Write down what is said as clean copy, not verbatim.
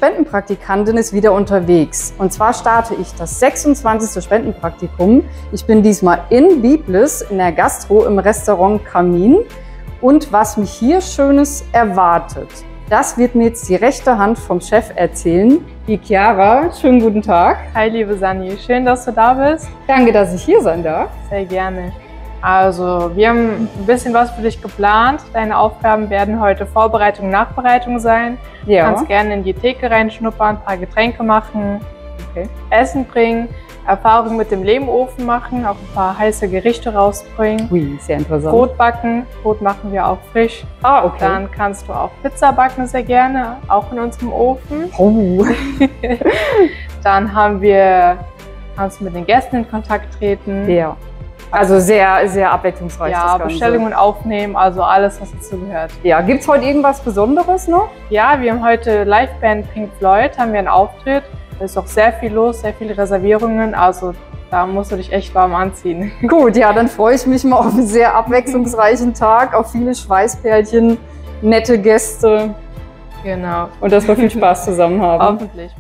Spendenpraktikantin ist wieder unterwegs. Und zwar starte ich das 26. Spendenpraktikum. Ich bin diesmal in Biblis in der Gastro im Restaurant Kamin. Und was mich hier Schönes erwartet, das wird mir jetzt die rechte Hand vom Chef erzählen, die Chiara. Schönen guten Tag. Hi liebe Sani, schön, dass du da bist. Danke, dass ich hier sein darf. Sehr gerne. Also, wir haben ein bisschen was für dich geplant. Deine Aufgaben werden heute Vorbereitung, Nachbereitung sein. Ja. Du kannst gerne in die Theke reinschnuppern, ein paar Getränke machen, Okay. Essen bringen, Erfahrung mit dem Lehmofen machen, auch ein paar heiße Gerichte rausbringen. Ui, sehr interessant. Brot backen, Brot machen wir auch frisch. Ah, okay. Dann kannst du auch Pizza backen, sehr gerne, auch in unserem Ofen. Oh. Dann kannst du mit den Gästen in Kontakt treten. Ja. Also sehr, sehr abwechslungsreich. Ja, das Ganze. Bestellungen aufnehmen, also alles, was dazu gehört. Ja, gibt es heute irgendwas Besonderes noch? Ja, wir haben heute Liveband Pink Floyd, haben wir einen Auftritt. Da ist auch sehr viel los, sehr viele Reservierungen, also da musst du dich echt warm anziehen. Gut, ja, dann freue ich mich mal auf einen sehr abwechslungsreichen Tag, auf viele Schweißperlchen, nette Gäste Genau. und dass wir viel Spaß zusammen haben. Hoffentlich.